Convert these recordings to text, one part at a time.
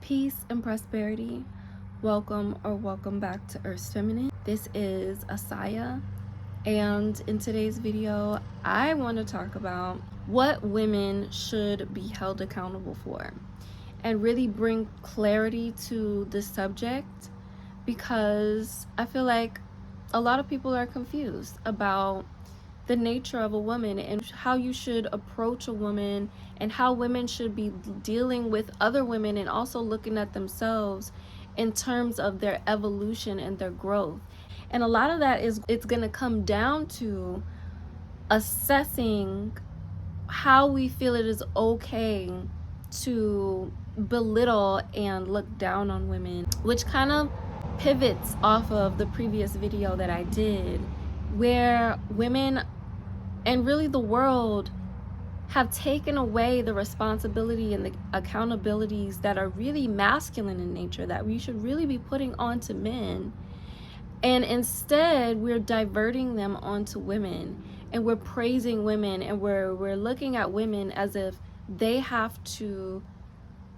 Peace and prosperity. Welcome back to Earth's Feminine. This is Asaya, and in today's video, I want to talk about what women should be held accountable for and really bring clarity to this subject, because I feel like a lot of people are confused about the nature of a woman and how you should approach a woman and how women should be dealing with other women, and also looking at themselves in terms of their evolution and their growth. And a lot of that is, it's going to come down to assessing how we feel it is okay to belittle and look down on women, which kind of pivots off of the previous video that I did, where women and really the world have taken away the responsibility and the accountabilities that are really masculine in nature, that we should really be putting onto men. And instead, we're diverting them onto women, and we're praising women, and we're looking at women as if they have to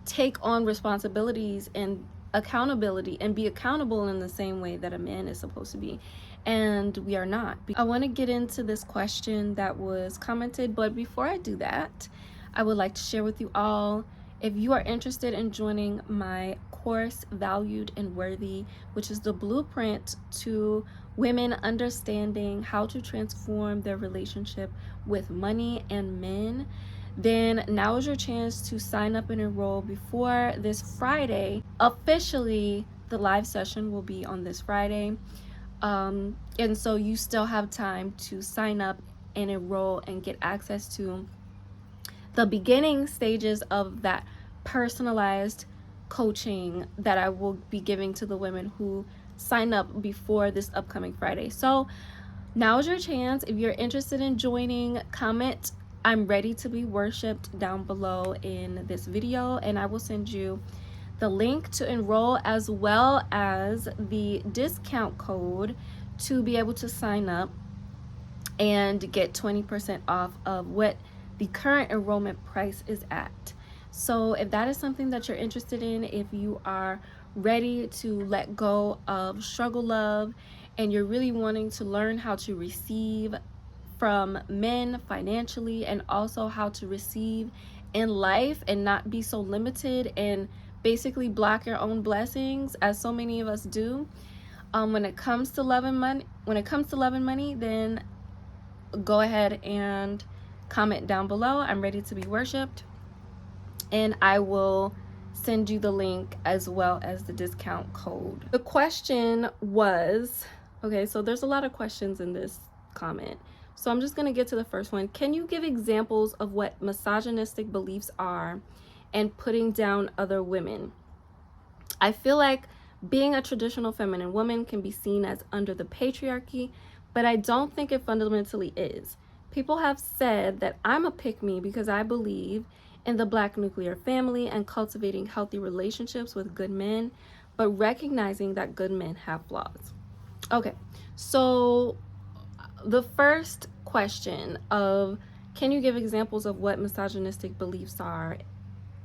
take on responsibilities and accountability and be accountable in the same way that a man is supposed to be, and we are not. I want to get into this question that was commented, but before I do that, I would like to share with you all, if you are interested in joining my course, Valued and Worthy, which is the blueprint to women understanding how to transform their relationship with money and men, then now is your chance to sign up and enroll before this Friday. Officially, the live session will be on this Friday. And so you still have time to sign up and enroll and get access to the beginning stages of that personalized coaching that I will be giving to the women who sign up before this upcoming Friday. So now is your chance. If you're interested in joining, comment "I'm ready to be worshipped" down below in this video, and I will send you the link to enroll, as well as the discount code to be able to sign up and get 20% off of what the current enrollment price is at. So if that is something that you're interested in, if you are ready to let go of struggle love and you're really wanting to learn how to receive from men financially, and also how to receive in life and not be so limited and basically block your own blessings, as so many of us do, when it comes to love and money, then go ahead and comment down below "I'm ready to be worshipped," and I will send you the link as well as the discount code. The question was, okay, so there's a lot of questions in this comment, so I'm just going to get to the first one. Can you give examples of what misogynistic beliefs are and putting down other women? I feel like being a traditional feminine woman can be seen as under the patriarchy, but I don't think it fundamentally is. People have said that I'm a pick-me because I believe in the Black nuclear family and cultivating healthy relationships with good men, but recognizing that good men have flaws. Okay, so the first question of, can you give examples of what misogynistic beliefs are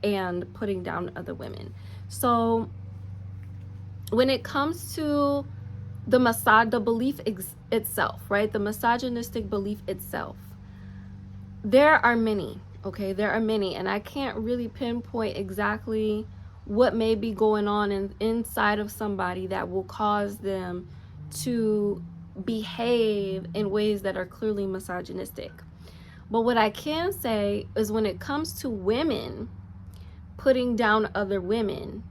and putting down other women? So when it comes to the belief itself, right? The misogynistic belief itself, there are many, okay? There are many, and I can't really pinpoint exactly what may be going on inside of somebody that will cause them to behave in ways that are clearly misogynistic. But what I can say is, when it comes to women putting down other women,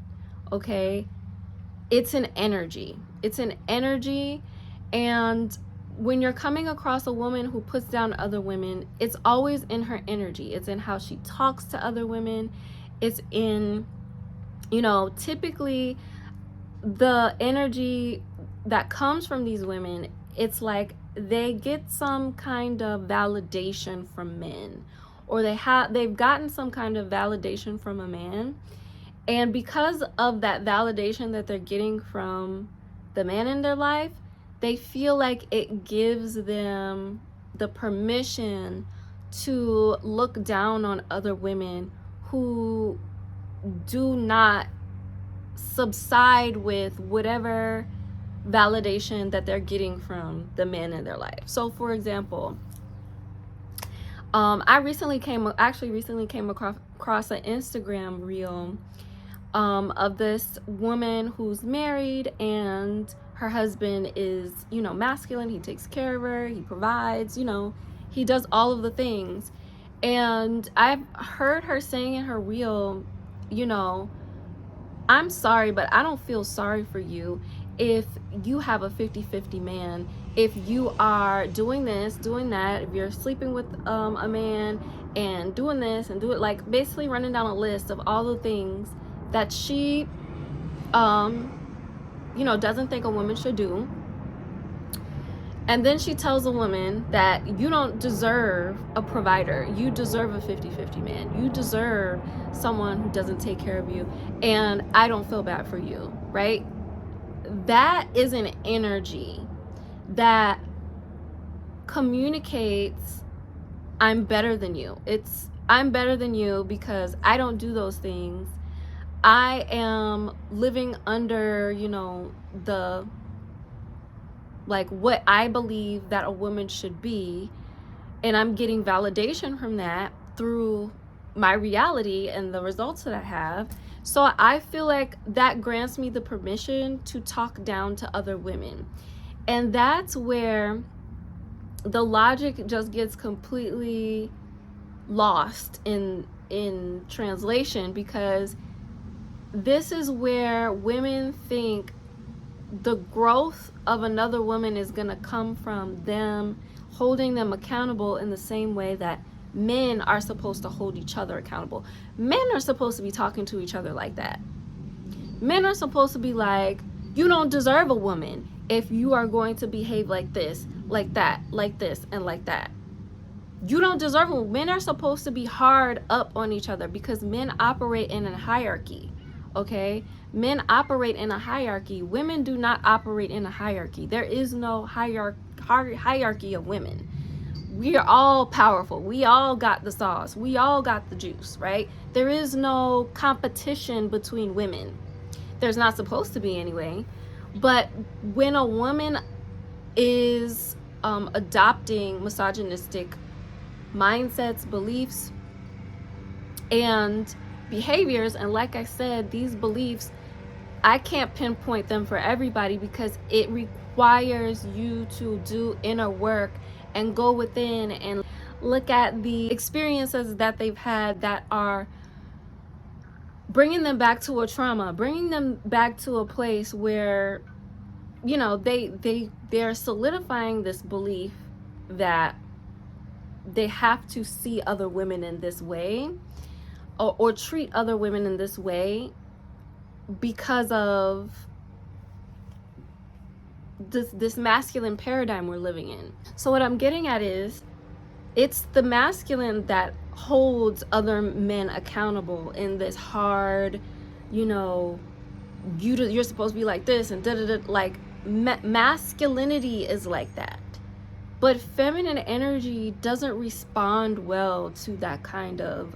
okay, it's an energy. It's an energy, and when you're coming across a woman who puts down other women, it's always in her energy. It's in how she talks to other women. It's in, typically the energy that comes from these women, it's like they get some kind of validation from men, or they've gotten some kind of validation from a man, and because of that validation that they're getting from the man in their life, they feel like it gives them the permission to look down on other women who do not subside with whatever validation that they're getting from the men in their life. So for example, I recently came across an Instagram reel of this woman who's married, and her husband is, you know, masculine. He takes care of her, he provides, you know, he does all of the things. And I've heard her saying in her reel, you know, I'm sorry, but I don't feel sorry for you if you have a 50-50 man, if you are doing this, doing that, if you're sleeping with a man and doing this and do it, like basically running down a list of all the things that she you know, doesn't think a woman should do. And then she tells a woman that you don't deserve a provider, you deserve a 50-50 man, you deserve someone who doesn't take care of you, and I don't feel bad for you, right? That is an energy that communicates, I'm better than you. It's, I'm better than you because I don't do those things. I am living under, you know, the, like, what I believe that a woman should be, and I'm getting validation from that through my reality and the results that I have. So I feel like that grants me the permission to talk down to other women. And that's where the logic just gets completely lost in translation, because this is where women think the growth of another woman is going to come from them holding them accountable in the same way that men are supposed to hold each other accountable. Men are supposed to be talking to each other like that. Men are supposed to be like, you don't deserve a woman if you are going to behave like this, like that, like this, and like that. You don't deserve a woman. Men are supposed to be hard up on each other because men operate in a hierarchy. Okay, men operate in a hierarchy. Women do not operate in a hierarchy. There is no hierarchy of women. We are all powerful. We all got the sauce. We all got the juice, right? There is no competition between women. There's not supposed to be anyway. But when a woman is adopting misogynistic mindsets, beliefs, and behaviors, and like I said, these beliefs, I can't pinpoint them for everybody because it requires you to do inner work and go within and look at the experiences that they've had that are bringing them back to a trauma, bringing them back to a place where, you know, they're solidifying this belief that they have to see other women in this way, or treat other women in this way because of this masculine paradigm we're living in. So what I'm getting at is, it's the masculine that holds other men accountable in this hard, you know, you're supposed to be like this and da-da-da, like masculinity is like that. But feminine energy doesn't respond well to that kind of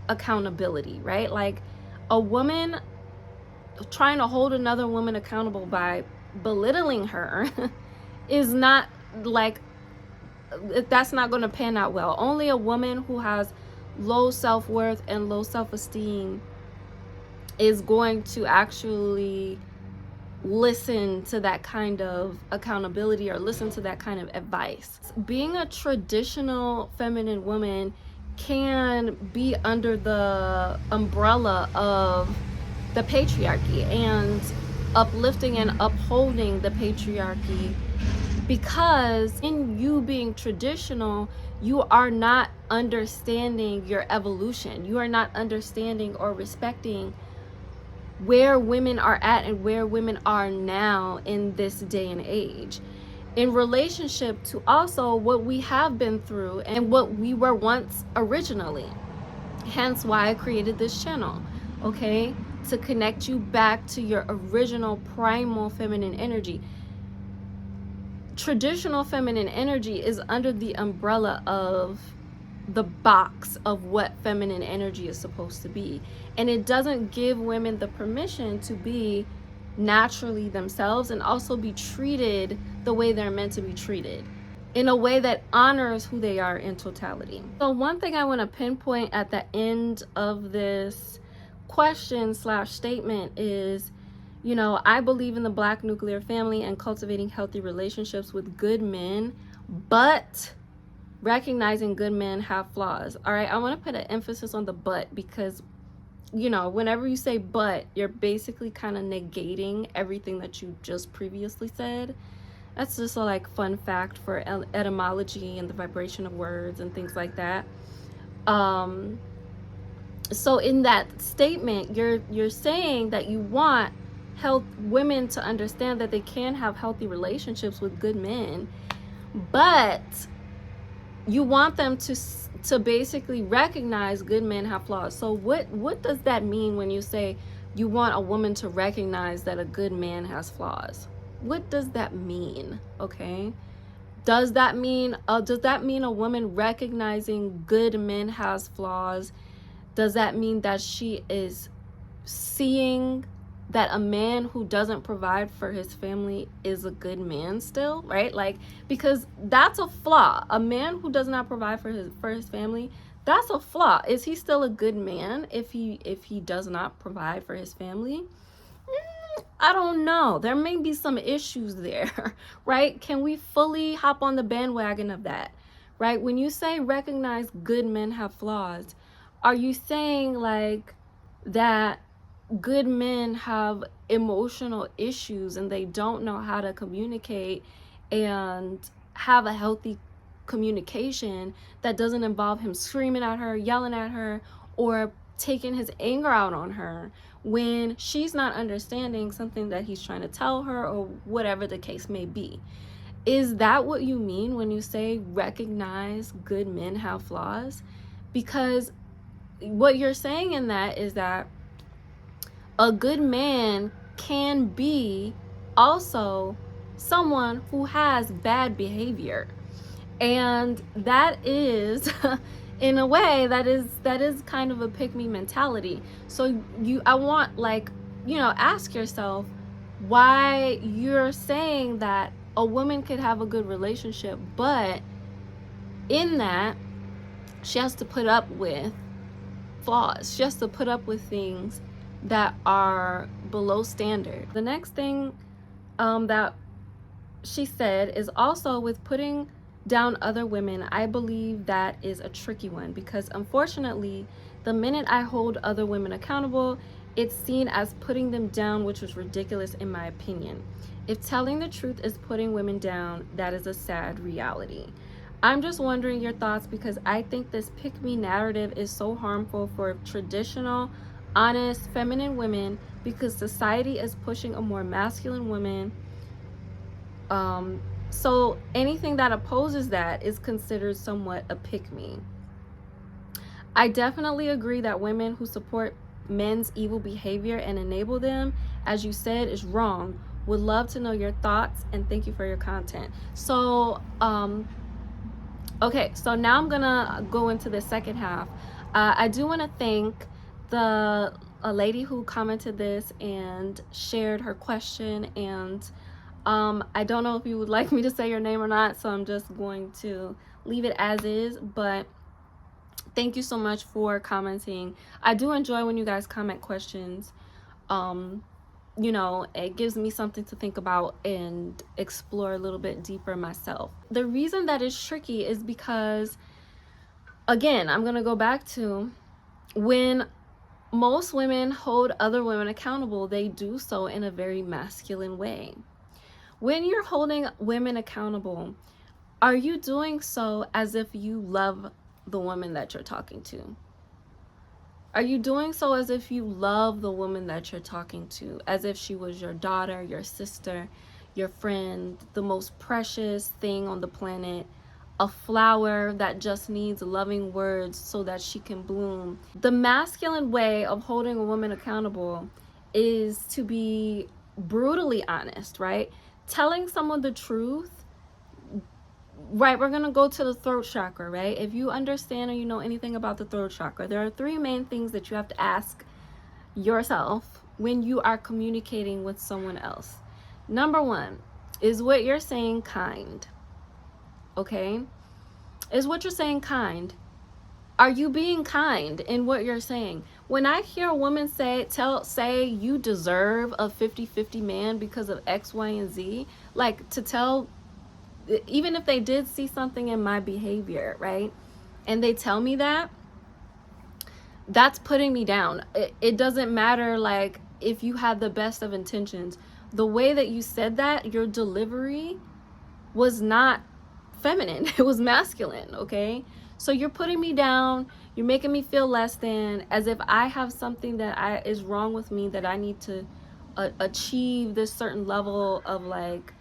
accountability, right? Like a woman trying to hold another woman accountable by belittling her is not, like, that's not going to pan out well. Only a woman who has low self-worth and low self-esteem is going to actually listen to that kind of accountability or listen to that kind of advice. Being a traditional feminine woman can be under the umbrella of the patriarchy and uplifting and upholding the patriarchy, because in you being traditional, you are not understanding your evolution. You are not understanding or respecting where women are at and where women are now in this day and age, in relationship to also what we have been through and what we were once originally. Hence why I created this channel, okay? To connect you back to your original primal feminine energy. Traditional feminine energy is under the umbrella of the box of what feminine energy is supposed to be. And it doesn't give women the permission to be naturally themselves and also be treated the way they're meant to be treated, in a way that honors who they are in totality. So one thing I want to pinpoint at the end of this question slash statement is, you know, I believe in the Black nuclear family and cultivating healthy relationships with good men, but recognizing good men have flaws. All right, I want to put an emphasis on the but, because, you know, whenever you say but, you're basically kind of negating everything that you just previously said. That's just a like fun fact for etymology and the vibration of words and things like that. So in that statement, you're saying that you want women to understand that they can have healthy relationships with good men, but you want them to basically recognize good men have flaws. So what does that mean when you say you want a woman to recognize that a good man has flaws? What does that mean? Okay, does that mean a woman recognizing good men has flaws? Does that mean that she is seeing that a man who doesn't provide for his family is a good man still, right? Like, because that's a flaw. A man who does not provide for his family, that's a flaw. Is he still a good man if he does not provide for his family? I don't know. There may be some issues there, right? Can we fully hop on the bandwagon of that, right? When you say recognize good men have flaws, are you saying like that good men have emotional issues and they don't know how to communicate and have a healthy communication that doesn't involve him screaming at her, yelling at her, or taking his anger out on her when she's not understanding something that he's trying to tell her, or whatever the case may be? Is that what you mean when you say recognize good men have flaws? Because what you're saying in that is that a good man can be also someone who has bad behavior, and that is in a way that is kind of a pick me mentality. So I want, like, you know, ask yourself why you're saying that a woman could have a good relationship, but in that she has to put up with flaws. She has to put up with things that are below standard. The next thing that she said is also with putting down other women. I believe that is a tricky one, because unfortunately, the minute I hold other women accountable, it's seen as putting them down, which was ridiculous in my opinion. If telling the truth is putting women down, that is a sad reality. I'm just wondering your thoughts, because I think this pick me narrative is so harmful for traditional, honest, feminine women, because society is pushing a more masculine woman. So anything that opposes that is considered somewhat a pick me. I definitely agree that women who support men's evil behavior and enable them, as you said, is wrong. Would love to know your thoughts, and thank you for your content. So okay, so now I'm gonna go into the second half. I do want to thank a lady who commented this and shared her question, and I don't know if you would like me to say your name or not, so I'm just going to leave it as is. But thank you so much for commenting. I do enjoy when you guys comment questions. You know, it gives me something to think about and explore a little bit deeper myself. The reason that is tricky is because, again, I'm gonna go back to when most women hold other women accountable, they do so in a very masculine way. When you're holding women accountable, are you doing so as if you love the woman that you're talking to? Are you doing so as if you love the woman that you're talking to, as if she was your daughter, your sister, your friend, the most precious thing on the planet, a flower that just needs loving words so that she can bloom? The masculine way of holding a woman accountable is to be brutally honest, right? Telling someone the truth right, we're gonna go to the throat chakra, right? If you understand or you know anything about the throat chakra, there are three main things that you have to ask yourself when you are communicating with someone else. Number one, is what you're saying kind? Okay? Is what you're saying kind? Are you being kind in what you're saying? When I hear a woman say you deserve a 50-50 man because of X, Y, and Z, like, to tell, even if they did see something in my behavior, right? And they tell me that, that's putting me down. It doesn't matter, like, if you had the best of intentions. The way that you said that, your delivery was not feminine. It was masculine, okay? So you're putting me down. You're making me feel less than, as if I have something that is wrong with me, that I need to achieve this certain level of, like,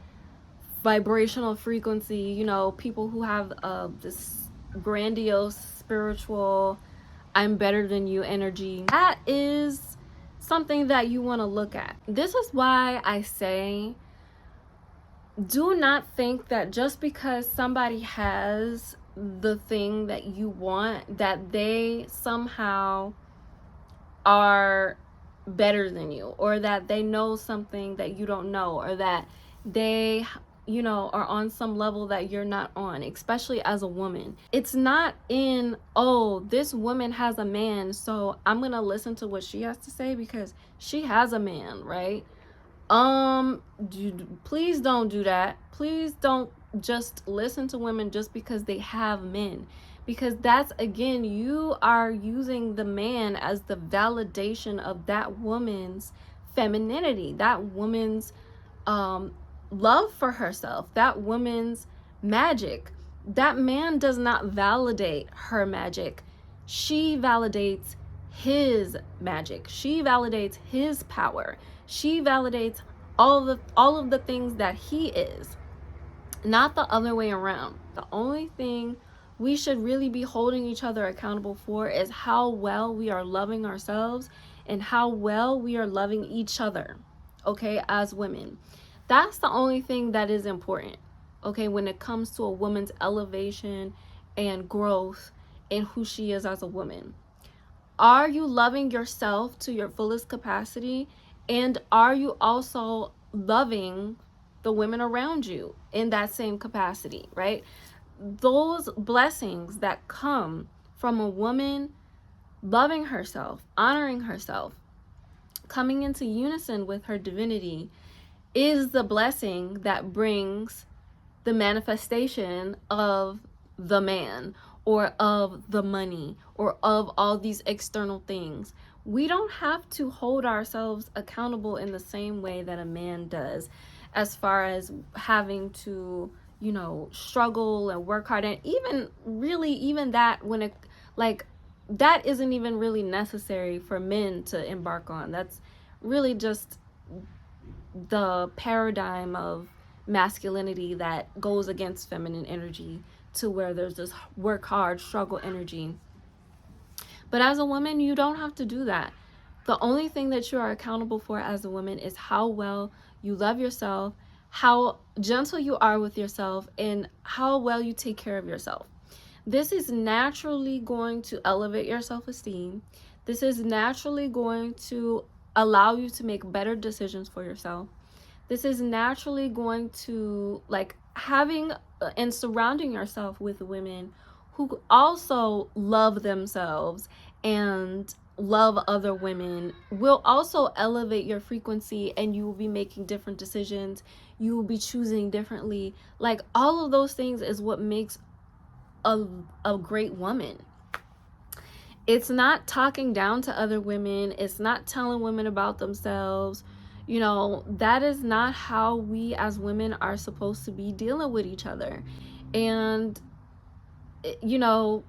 vibrational frequency. You know, people who have this grandiose spiritual I'm better than you energy. That is something that you want to look at. This is why I say, do not think that just because somebody has the thing that you want, that they somehow are better than you, or that they know something that you don't know, or that they, you know, are on some level that you're not on, especially as a woman. It's not in, oh, this woman has a man, so I'm gonna listen to what she has to say because she has a man, right? Please don't do that. Please don't just listen to women just because they have men, because that's, again, you are using the man as the validation of that woman's femininity, that woman's love for herself, that woman's magic. That man does not validate her magic. She validates his magic. She validates his power. She validates all of the things that he is, not the other way around. The only thing we should really be holding each other accountable for is how well we are loving ourselves and how well we are loving each other, okay, as women. That's the only thing that is important, okay, when it comes to a woman's elevation and growth and who she is as a woman. Are you loving yourself to your fullest capacity? And are you also loving the women around you in that same capacity, right? Those blessings that come from a woman loving herself, honoring herself, coming into unison with her divinity, is the blessing that brings the manifestation of the man, or of the money, or of all these external things. We don't have to hold ourselves accountable in the same way that a man does, as far as having to, you know, struggle and work hard. And even that, when it, like, that isn't even really necessary for men to embark on. That's really just the paradigm of masculinity that goes against feminine energy, to where there's this work hard, struggle energy. But as a woman, you don't have to do that. The only thing that you are accountable for as a woman is how well you love yourself, how gentle you are with yourself, and how well you take care of yourself. This is naturally going to elevate your self-esteem. This is naturally going to allow you to make better decisions for yourself. This is naturally going to, like, having and surrounding yourself with women who also love themselves and love other women will also elevate your frequency, and you will be making different decisions. You will be choosing differently. Like, all of those things is what makes a great woman. It's not talking down to other women. It's not telling women about themselves. You know, that is not how we as women are supposed to be dealing with each other. And, you know,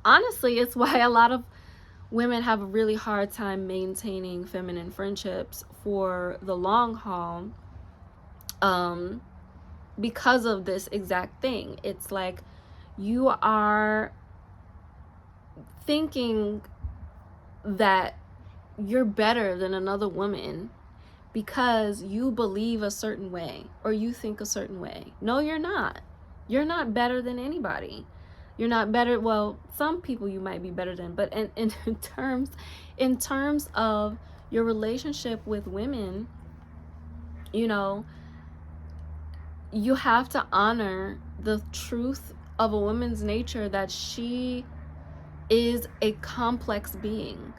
honestly, it's why a lot of women have a really hard time maintaining feminine friendships for the long haul, because of this exact thing. It's like you are thinking that you're better than another woman because you believe a certain way or you think a certain way. No, you're not. You're not better than anybody. You're not better, well, some people you might be better than, but in terms of your relationship with women, you know, you have to honor the truth of a woman's nature, that she is a complex being.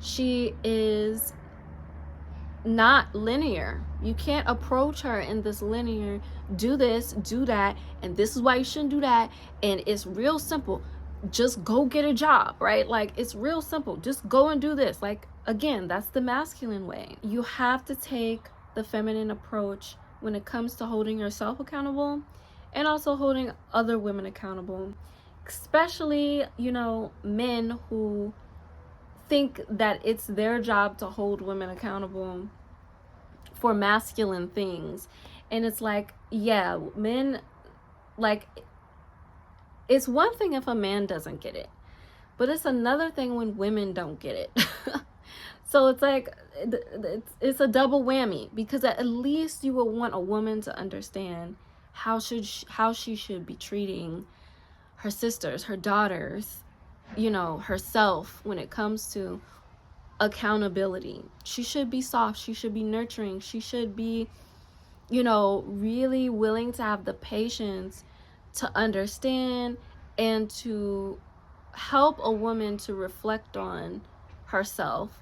She is not linear. You can't approach her in this linear, do this, do that, and this is why you shouldn't do that, and it's real simple. Just go get a job, right? Like, it's real simple. Just go and do this. Like, again, that's the masculine way. You have to take the feminine approach when it comes to holding yourself accountable and also holding other women accountable, especially, you know, men who think that it's their job to hold women accountable for masculine things. And it's like, yeah, men, like, it's one thing if a man doesn't get it, but it's another thing when women don't get it. So it's like, it's a double whammy, because at least you would want a woman to understand how she should be treating her sisters, her daughters, you know, herself when it comes to accountability. She should be soft, she should be nurturing, she should be, you know, really willing to have the patience to understand and to help a woman to reflect on herself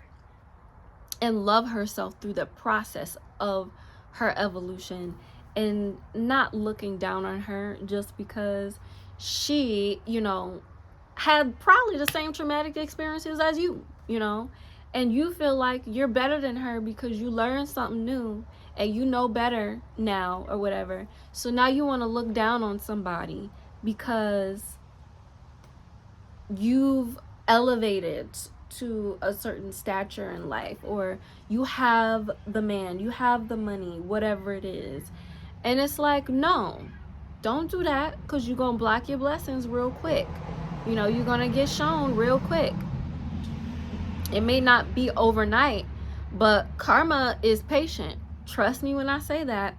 and love herself through the process of her evolution, and not looking down on her just because she, you know, had probably the same traumatic experiences as you, you know, and you feel like you're better than her because you learned something new and you know better now or whatever. So now you want to look down on somebody because you've elevated to a certain stature in life, or you have the man, you have the money, whatever it is. And it's like, no, don't do that, because you're gonna block your blessings real quick. You know, you're gonna get shown real quick. It may not be overnight, but karma is patient. Trust me when I say that.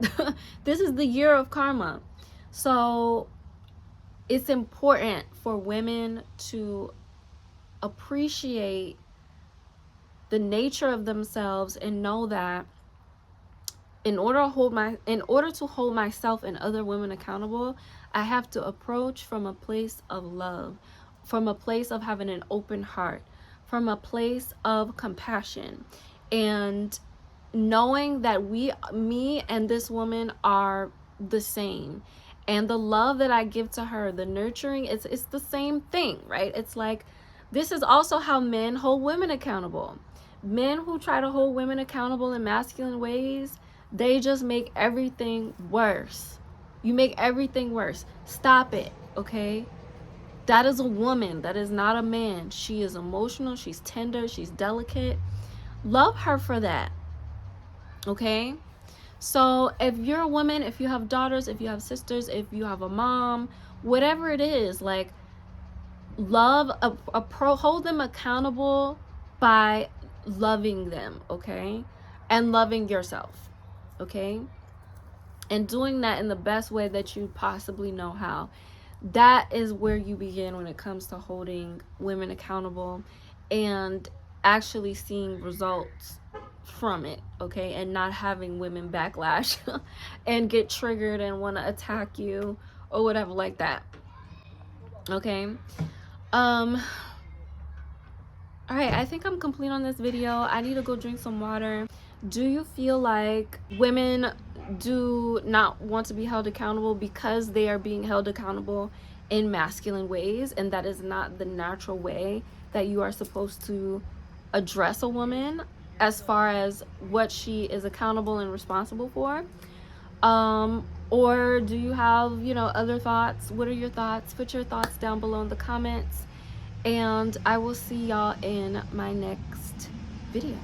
This is the year of karma. So it's important for women to appreciate the nature of themselves and know that in order to hold myself and other women accountable, I have to approach from a place of love, from a place of having an open heart, from a place of compassion, and knowing that me and this woman are the same. And the love that I give to her, the nurturing, it's the same thing, right? It's like, this is also how men hold women accountable. Men who try to hold women accountable in masculine ways, they just make everything worse. You make everything worse. Stop it, okay? That is a woman. That is not a man. She is emotional. She's tender. She's delicate. Love her for that, okay? So if you're a woman, if you have daughters, if you have sisters, if you have a mom, whatever it is, like, love, hold them accountable by loving them, okay? And loving yourself, okay? And doing that in the best way that you possibly know how. That is where you begin when it comes to holding women accountable and actually seeing results from it, okay? And not having women backlash and get triggered and want to attack you or whatever like that, okay? All right, I think I'm complete on this video. I need to go drink some water. Do you feel like women do not want to be held accountable because they are being held accountable in masculine ways, and that is not the natural way that you are supposed to address a woman as far as what she is accountable and responsible for? Or do you have, you know, other thoughts? What are your thoughts? Put your thoughts down below in the comments, and I will see y'all in my next video.